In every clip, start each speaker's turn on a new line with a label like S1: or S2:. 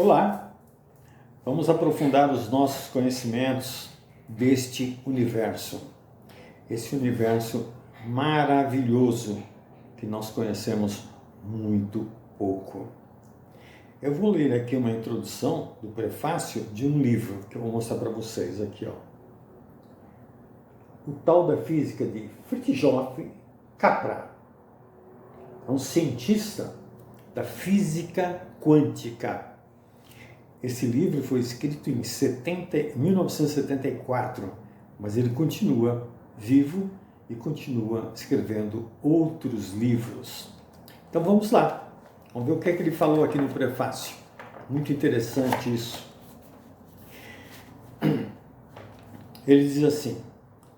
S1: Olá, vamos aprofundar os nossos conhecimentos deste universo. Esse universo maravilhoso que nós conhecemos muito pouco. Eu vou ler aqui uma introdução do prefácio de um livro que eu vou mostrar para vocês aqui, ó. O Tal da Física de Fritjof Capra. É um cientista da física quântica. Esse livro foi escrito em 1974, mas ele continua vivo e continua escrevendo outros livros. Então vamos lá, vamos ver o que é que ele falou aqui no prefácio. Muito interessante isso. Ele diz assim: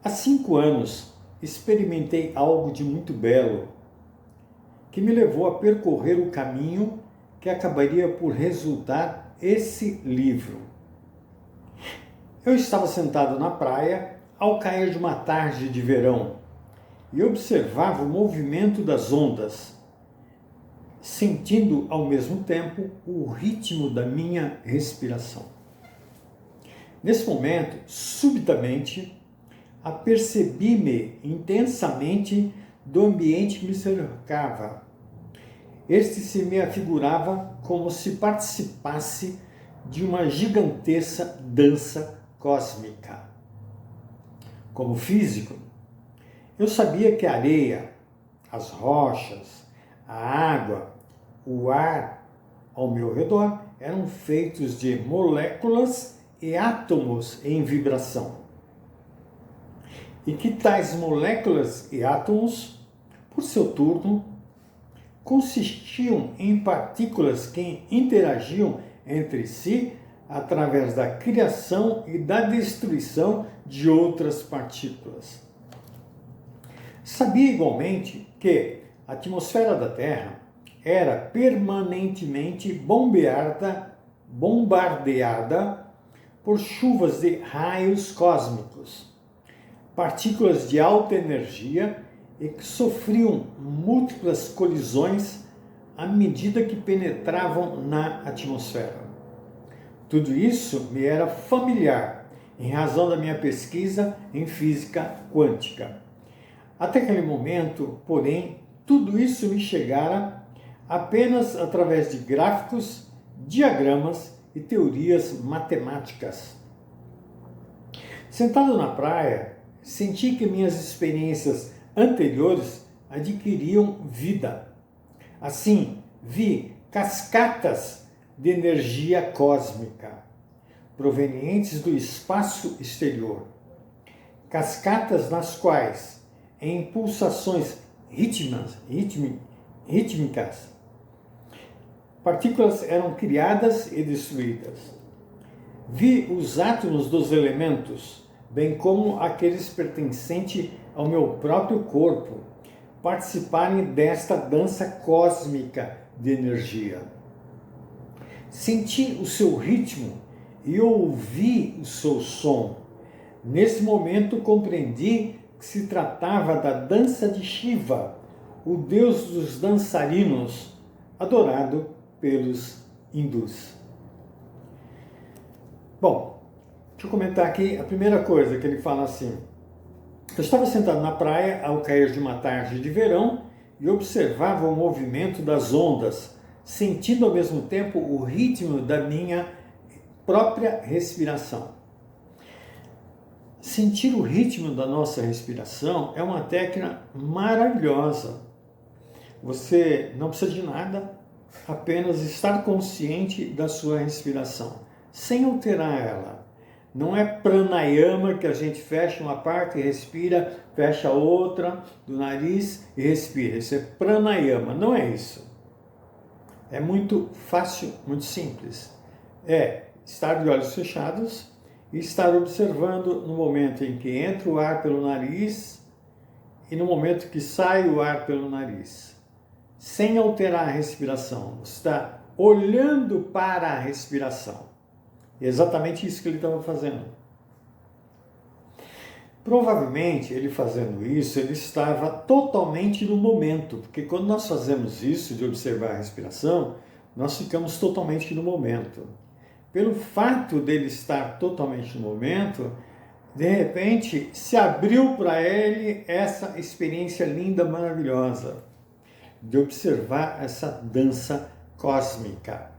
S1: há 5 anos experimentei algo de muito belo que me levou a percorrer o caminho que acabaria por resultar esse livro. Eu estava sentado na praia ao cair de uma tarde de verão e observava o movimento das ondas, sentindo ao mesmo tempo o ritmo da minha respiração. Nesse momento, subitamente, apercebi-me intensamente do ambiente que me cercava. Este se me afigurava como se participasse de uma gigantesca dança cósmica. Como físico, eu sabia que a areia, as rochas, a água, o ar ao meu redor eram feitos de moléculas e átomos em vibração. E que tais moléculas e átomos, por seu turno, consistiam em partículas que interagiam entre si através da criação e da destruição de outras partículas. Sabia igualmente que a atmosfera da Terra era permanentemente bombardeada por chuvas de raios cósmicos, partículas de alta energia e que sofriam múltiplas colisões à medida que penetravam na atmosfera. Tudo isso me era familiar, em razão da minha pesquisa em física quântica. Até aquele momento, porém, tudo isso me chegara apenas através de gráficos, diagramas e teorias matemáticas. Sentado na praia, senti que minhas experiências anteriores adquiriam vida. Assim, vi cascatas de energia cósmica provenientes do espaço exterior. Cascatas nas quais, em pulsações rítmicas, partículas eram criadas e destruídas. Vi os átomos dos elementos, bem como aqueles pertencentes ao meu próprio corpo, participarem desta dança cósmica de energia. Senti o seu ritmo e ouvi o seu som. Nesse momento compreendi que se tratava da dança de Shiva, o deus dos dançarinos, adorado pelos hindus. Bom, deixa eu comentar aqui a primeira coisa que ele fala assim. Eu estava sentado na praia ao cair de uma tarde de verão e observava o movimento das ondas, sentindo ao mesmo tempo o ritmo da minha própria respiração. Sentir o ritmo da nossa respiração é uma técnica maravilhosa. Você não precisa de nada, apenas estar consciente da sua respiração, sem alterar ela. Não é pranayama que a gente fecha uma parte e respira, fecha a outra do nariz e respira. Isso é pranayama, não é isso. É muito fácil, muito simples. É estar de olhos fechados e estar observando no momento em que entra o ar pelo nariz e no momento que sai o ar pelo nariz. Sem alterar a respiração. Você está olhando para a respiração. É exatamente isso que ele estava fazendo. Provavelmente, ele fazendo isso, ele estava totalmente no momento, porque quando nós fazemos isso, de observar a respiração, nós ficamos totalmente no momento. Pelo fato dele estar totalmente no momento, de repente se abriu para ele essa experiência linda, maravilhosa, de observar essa dança cósmica.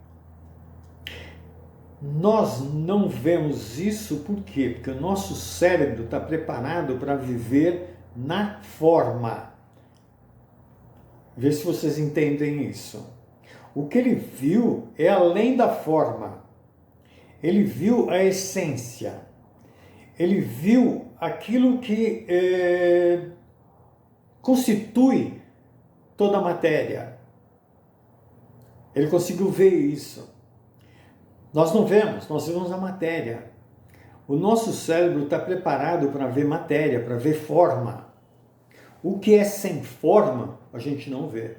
S1: Nós não vemos isso por quê? Porque o nosso cérebro está preparado para viver na forma. Vê se vocês entendem isso. O que ele viu é além da forma. Ele viu a essência. Ele viu aquilo que constitui toda a matéria. Ele conseguiu ver isso. Nós não vemos, nós vemos a matéria. O nosso cérebro está preparado para ver matéria, para ver forma. O que é sem forma, a gente não vê.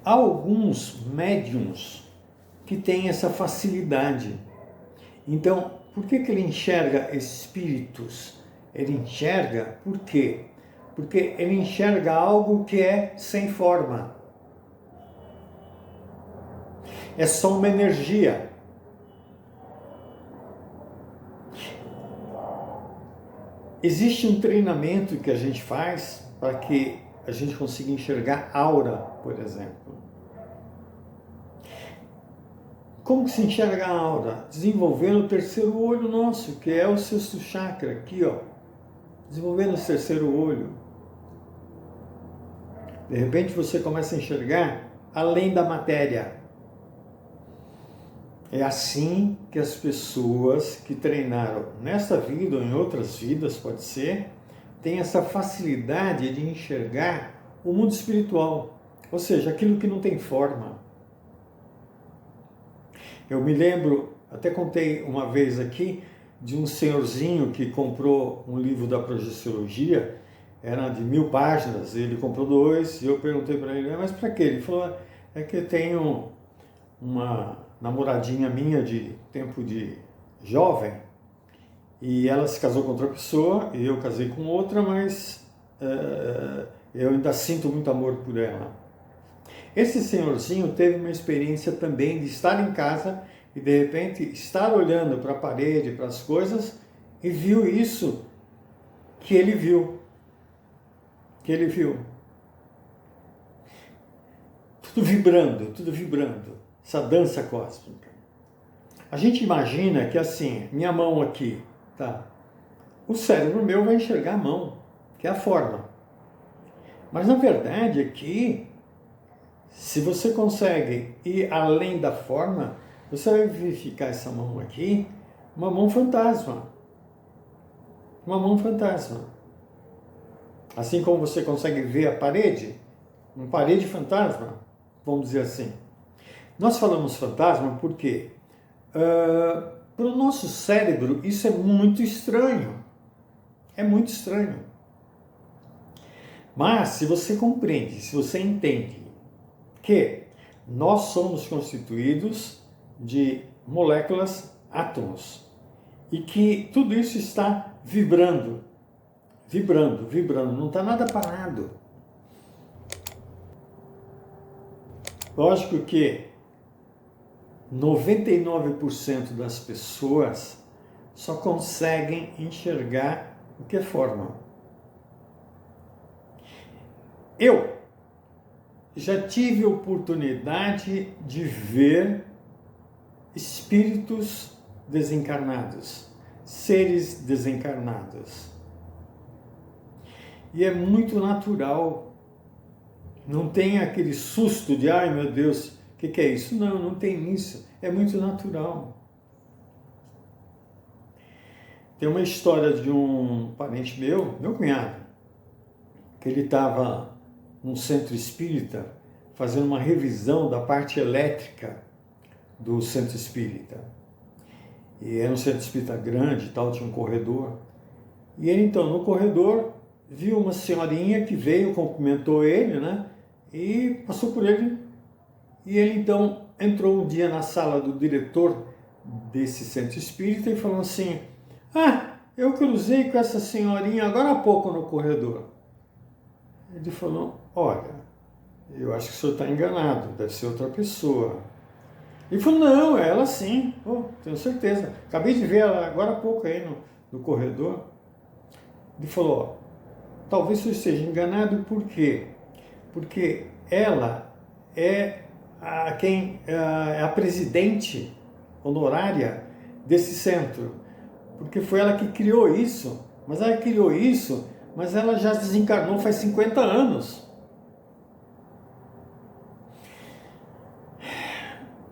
S1: Há alguns médiums que têm essa facilidade. Então, por que ele enxerga espíritos? Ele enxerga por quê? Porque ele enxerga algo que é sem forma. É só uma energia. Existe um treinamento que a gente faz para que a gente consiga enxergar aura, por exemplo. Como que se enxerga a aura? Desenvolvendo o terceiro olho nosso, que é o sexto chakra, aqui, ó. Desenvolvendo esse terceiro olho. De repente você começa a enxergar além da matéria. É assim que as pessoas que treinaram nesta vida ou em outras vidas, pode ser, têm essa facilidade de enxergar o mundo espiritual, ou seja, aquilo que não tem forma. Eu me lembro, até contei uma vez aqui, de um senhorzinho que comprou um livro da Projeciologia, era de 1000 páginas, ele comprou 2, e eu perguntei para ele, mas para quê? Ele falou, é que eu tenho uma namoradinha minha de tempo de jovem, e ela se casou com outra pessoa, e eu casei com outra, mas eu ainda sinto muito amor por ela. Esse senhorzinho teve uma experiência também de estar em casa e de repente estar olhando para a parede, para as coisas, e viu isso que ele viu. Tudo vibrando. Essa dança cósmica. A gente imagina que assim, minha mão aqui, tá? O cérebro meu vai enxergar a mão, que é a forma. Mas na verdade aqui, se você consegue ir além da forma, você vai verificar essa mão aqui, uma mão fantasma. Uma mão fantasma. Assim como você consegue ver a parede, uma parede fantasma, vamos dizer assim. Nós falamos fantasma porque para o nosso cérebro isso é muito estranho. É muito estranho. Mas se você compreende, se você entende que nós somos constituídos de moléculas, átomos, e que tudo isso está vibrando, não está nada parado. Lógico que 99% das pessoas só conseguem enxergar o que é forma. Eu já tive oportunidade de ver espíritos desencarnados, seres desencarnados. E é muito natural. Não tem aquele susto de, ai meu Deus, o que é isso? Não, não tem isso. É muito natural. Tem uma história de um parente meu cunhado, que ele estava num centro espírita fazendo uma revisão da parte elétrica do centro espírita. E era um centro espírita grande e tal, tinha um corredor. E ele então, no corredor, viu uma senhorinha que veio, cumprimentou ele, né? E passou por ele. E ele então entrou um dia na sala do diretor desse centro espírita e falou assim, eu cruzei com essa senhorinha agora há pouco no corredor. Ele falou, olha, eu acho que o senhor está enganado, deve ser outra pessoa. Ele falou, não, é ela sim, oh, tenho certeza. Acabei de ver ela agora há pouco aí no corredor. Ele falou, ó, talvez o senhor esteja enganado, por quê? Porque ela é a presidente honorária desse centro. Porque foi ela que criou isso, mas ela já desencarnou faz 50 anos.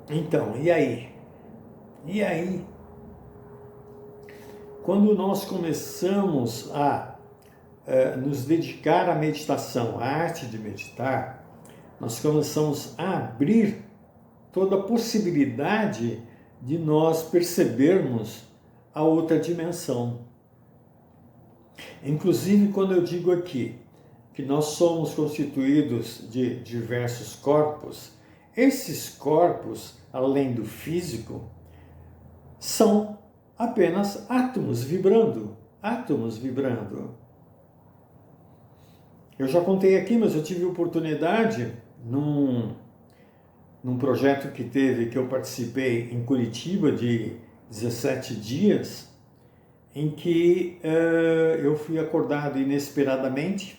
S1: Então, e aí? E aí? Quando nós começamos a nos dedicar à meditação, à arte de meditar, nós começamos a abrir toda a possibilidade de nós percebermos a outra dimensão. Inclusive, quando eu digo aqui que nós somos constituídos de diversos corpos, esses corpos, além do físico, são apenas átomos vibrando, átomos vibrando. Eu já contei aqui, mas eu tive oportunidade num projeto que eu participei em Curitiba de 17 dias, em que eu fui acordado inesperadamente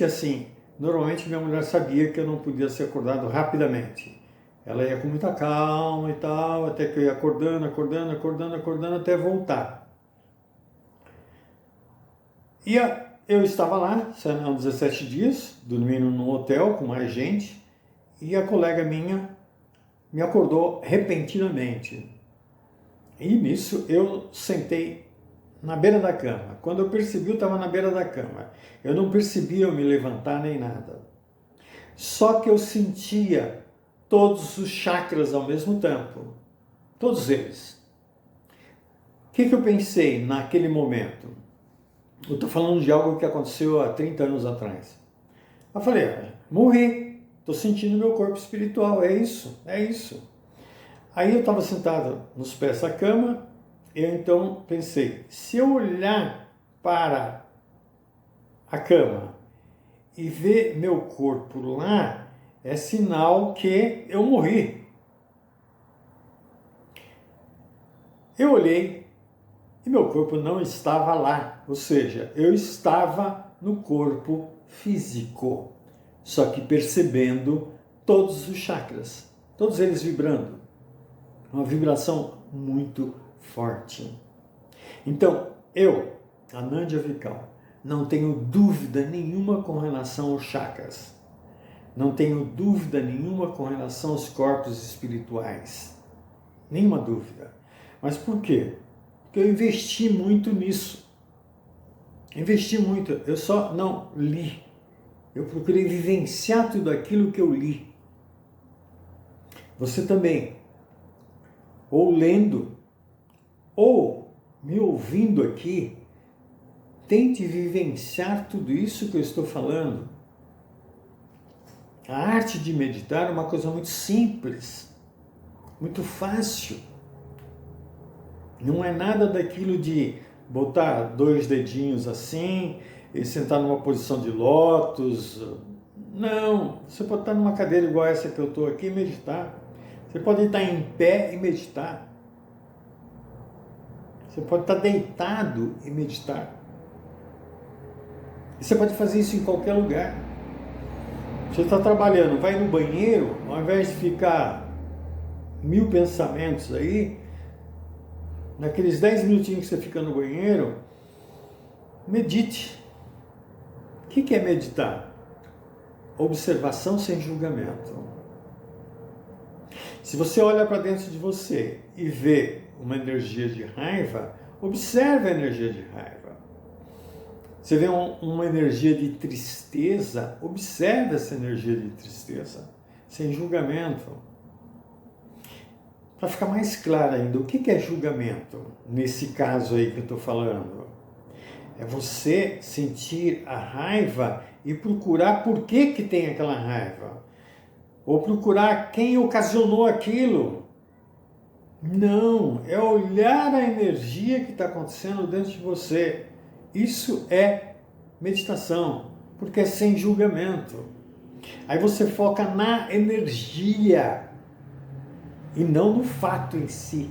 S1: assim, normalmente minha mulher sabia que eu não podia ser acordado rapidamente. Ela ia com muita calma e tal, até que eu ia acordando até voltar. E eu estava lá, há 17 dias, dormindo num hotel com mais gente, e a colega minha me acordou repentinamente. E nisso eu sentei na beira da cama. Quando eu percebi, eu estava na beira da cama. Eu não percebia eu me levantar nem nada. Só que eu sentia todos os chakras ao mesmo tempo. Todos eles. O que eu pensei naquele momento? Eu estou falando de algo que aconteceu há 30 anos atrás. Eu falei, morri. Estou sentindo meu corpo espiritual. É isso, é isso. Aí eu estava sentado nos pés da cama, eu então pensei, se eu olhar para a cama e ver meu corpo lá, é sinal que eu morri. Eu olhei e meu corpo não estava lá, ou seja, eu estava no corpo físico, só que percebendo todos os chakras, todos eles vibrando. Uma vibração muito forte. Então, eu, Anandya Vikal, não tenho dúvida nenhuma com relação aos chakras. Não tenho dúvida nenhuma com relação aos corpos espirituais. Nenhuma dúvida. Mas por quê? Porque eu investi muito nisso. Investi muito. Eu só não li. Eu procurei vivenciar tudo aquilo que eu li. Você também, ou lendo, ou me ouvindo aqui, tente vivenciar tudo isso que eu estou falando. A arte de meditar é uma coisa muito simples, muito fácil. Não é nada daquilo de botar 2 dedinhos assim e sentar numa posição de lótus. Não, você pode estar numa cadeira igual essa que eu estou aqui e meditar. Você pode estar em pé e meditar. Você pode estar deitado e meditar. E você pode fazer isso em qualquer lugar. Você está trabalhando, vai no banheiro, ao invés de ficar 1000 pensamentos aí, naqueles 10 minutinhos que você fica no banheiro, medite. O que é meditar? Observação sem julgamento. Se você olha para dentro de você e vê uma energia de raiva, observe a energia de raiva. Você vê uma energia de tristeza, observe essa energia de tristeza, sem julgamento. Para ficar mais claro ainda, o que é julgamento? Nesse caso aí que eu estou falando. É você sentir a raiva e procurar por que tem aquela raiva. Ou procurar quem ocasionou aquilo. Não, é olhar a energia que está acontecendo dentro de você. Isso é meditação, porque é sem julgamento. Aí você foca na energia e não no fato em si.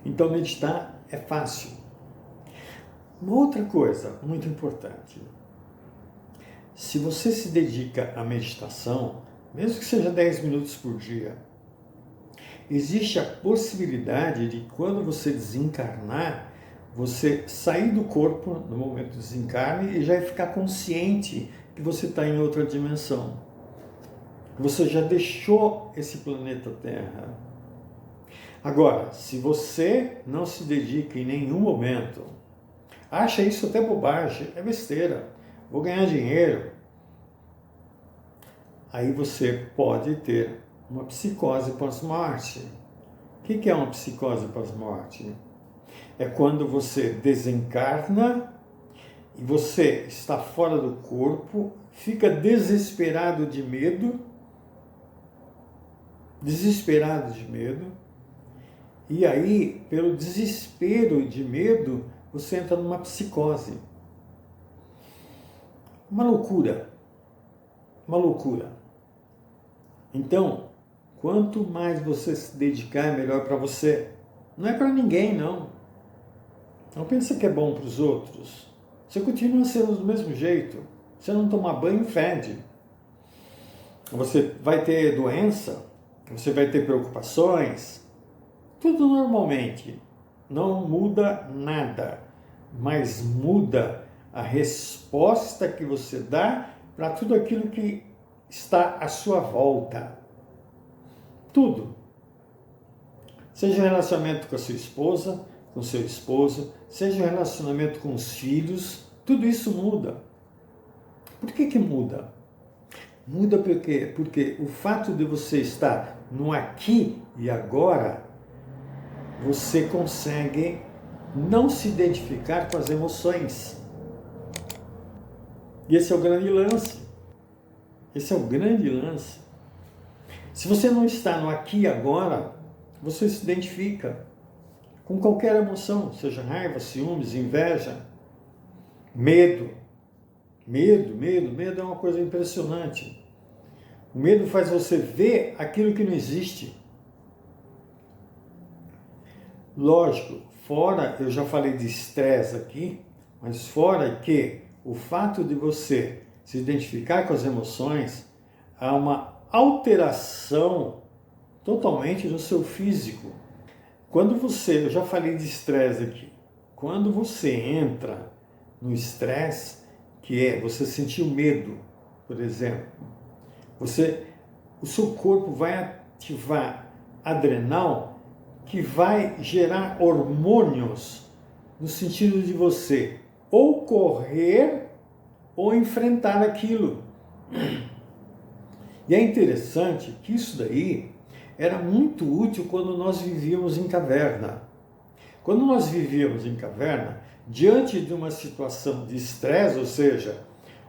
S1: Então meditar é fácil. Uma outra coisa muito importante. Se você se dedica à meditação, mesmo que seja 10 minutos por dia, existe a possibilidade de quando você desencarnar, você sair do corpo no momento do desencarne e já ficar consciente que você está em outra dimensão. Você já deixou esse planeta Terra. Agora, se você não se dedica em nenhum momento, acha isso até bobagem, é besteira, vou ganhar dinheiro, aí você pode ter uma psicose pós-morte. O que é uma psicose pós-morte? É quando você desencarna e você está fora do corpo, fica desesperado de medo, e aí, pelo desespero de medo, você entra numa psicose. Uma loucura. Então, quanto mais você se dedicar, é melhor para você. Não é para ninguém, não. Não pensa que é bom para os outros. Você continua sendo do mesmo jeito. Você não tomar banho, fede. Você vai ter doença, você vai ter preocupações, tudo normalmente. Não muda nada, mas muda a resposta que você dá para tudo aquilo que está à sua volta. Tudo. Seja relacionamento com a sua esposa, com o seu esposo, seja relacionamento com os filhos, tudo isso muda. Por que muda? Muda porque o fato de você estar no aqui e agora, você consegue não se identificar com as emoções. E esse é o grande lance. Se você não está no aqui e agora, você se identifica com qualquer emoção, seja raiva, ciúmes, inveja, medo. Medo é uma coisa impressionante. O medo faz você ver aquilo que não existe. Lógico, fora, eu já falei de estresse aqui, mas fora que o fato de você se identificar com as emoções, há uma alteração totalmente no seu físico. Eu já falei de estresse aqui, quando você entra no estresse, que é você sentir o medo, por exemplo, o seu corpo vai ativar adrenal, que vai gerar hormônios no sentido de você ou correr ou enfrentar aquilo. E é interessante que isso daí era muito útil quando nós vivíamos em caverna. Quando nós vivíamos em caverna, diante de uma situação de estresse, ou seja,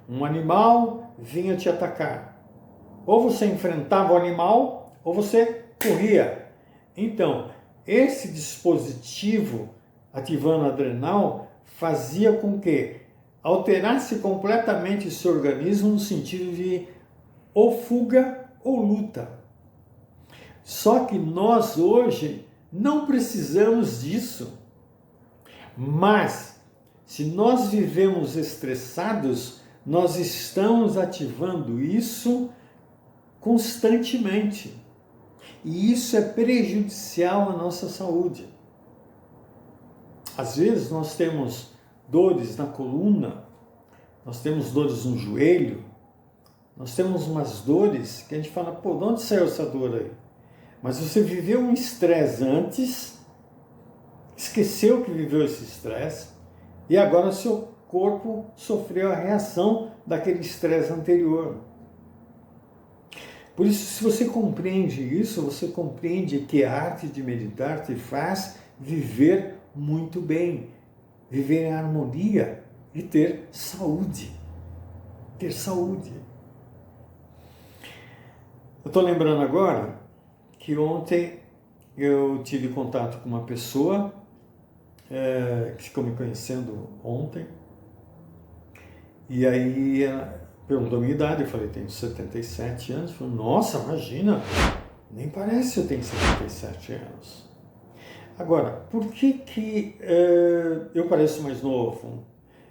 S1: um animal vinha te atacar. Ou você enfrentava o animal, ou você corria. Então, esse dispositivo ativando adrenal fazia com que alterasse completamente o seu organismo no sentido de ou fuga ou luta. Só que nós hoje não precisamos disso. Mas, se nós vivemos estressados, nós estamos ativando isso constantemente. E isso é prejudicial à nossa saúde. Às vezes nós temos dores na coluna, nós temos dores no joelho, nós temos umas dores que a gente fala, pô, de onde saiu essa dor aí? Mas você viveu um estresse antes, esqueceu que viveu esse estresse, e agora seu corpo sofreu a reação daquele estresse anterior. Por isso, se você compreende isso, você compreende que a arte de meditar te faz viver muito bem, viver em harmonia e ter saúde. Ter saúde. Eu estou lembrando agora que ontem eu tive contato com uma pessoa que ficou me conhecendo ontem, e aí perguntou a minha idade, eu falei, tenho 77 anos. Ele falou, nossa, imagina, nem parece que eu tenho 77 anos. Agora, por que eu pareço mais novo?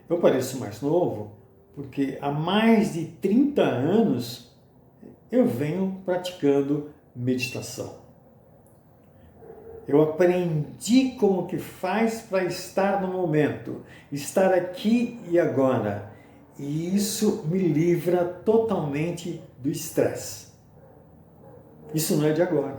S1: Eu pareço mais novo porque há mais de 30 anos eu venho praticando meditação. Eu aprendi como que faz para estar no momento, estar aqui e agora. E isso me livra totalmente do estresse. Isso não é de agora.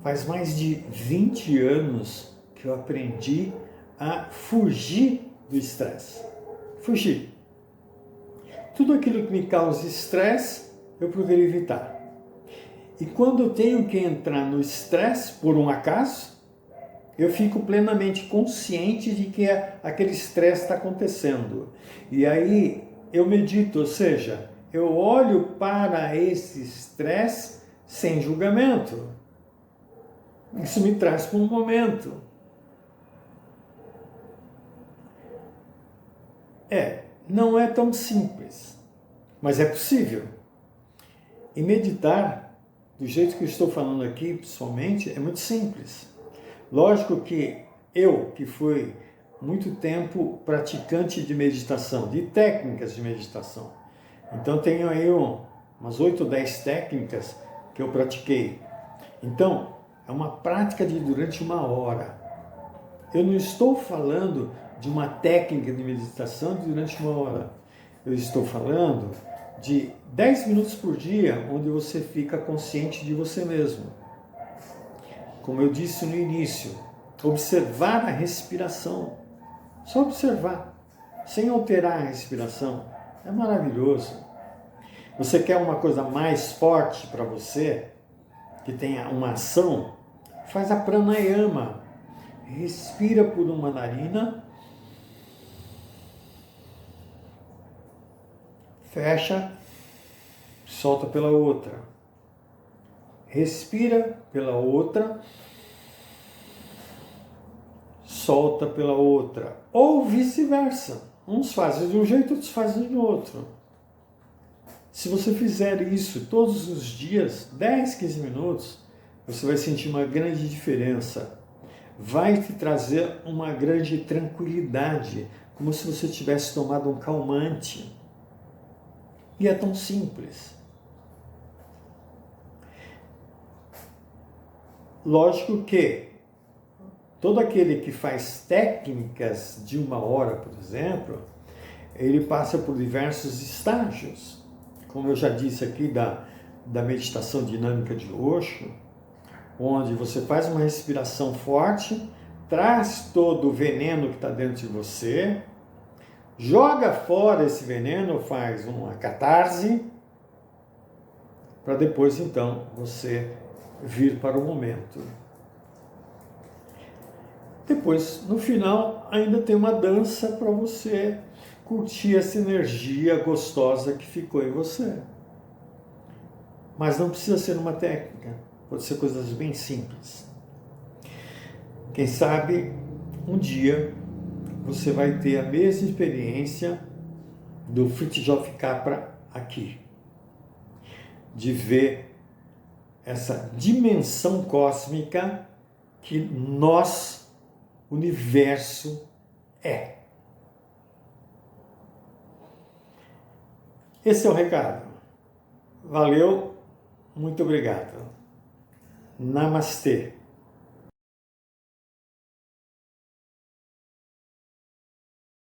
S1: Faz mais de 20 anos que eu aprendi a fugir do estresse. Fugir. Tudo aquilo que me causa estresse, eu procuro evitar. E quando eu tenho que entrar no estresse, por um acaso, eu fico plenamente consciente de que aquele estresse está acontecendo. E aí eu medito, ou seja, eu olho para esse estresse sem julgamento. Isso me traz para um momento. Não é tão simples, mas é possível. E meditar, do jeito que eu estou falando aqui, pessoalmente, é muito simples. Lógico que eu, que fui muito tempo praticante de meditação, de técnicas de meditação, então tenho aí umas 8 ou 10 técnicas que eu pratiquei. Então, é uma prática de durante 1 hora. Eu não estou falando de uma técnica de meditação durante 1 hora. Eu estou falando de 10 minutos por dia, onde você fica consciente de você mesmo. Como eu disse no início, observar a respiração. Só observar, sem alterar a respiração. É maravilhoso. Você quer uma coisa mais forte para você, que tenha uma ação? Faz a pranayama. Respira por uma narina, fecha, solta pela outra. Respira pela outra, solta pela outra. Ou vice-versa. Uns fazem de um jeito, outros fazem de outro. Se você fizer isso todos os dias, 10, 15 minutos, você vai sentir uma grande diferença. Vai te trazer uma grande tranquilidade, como se você tivesse tomado um calmante. E é tão simples. Lógico que todo aquele que faz técnicas de 1 hora, por exemplo, ele passa por diversos estágios. Como eu já disse aqui da meditação dinâmica de Osho, onde você faz uma respiração forte, traz todo o veneno que está dentro de você, joga fora esse veneno, faz uma catarse, para depois então você vir para o momento. Depois, no final, ainda tem uma dança para você curtir essa energia gostosa que ficou em você. Mas não precisa ser uma técnica, pode ser coisas bem simples. Quem sabe, um dia, você vai ter a mesma experiência do Fritjof Capra aqui. De ver essa dimensão cósmica que nós, universo, é. Esse é o recado. Valeu, muito obrigado. Namastê.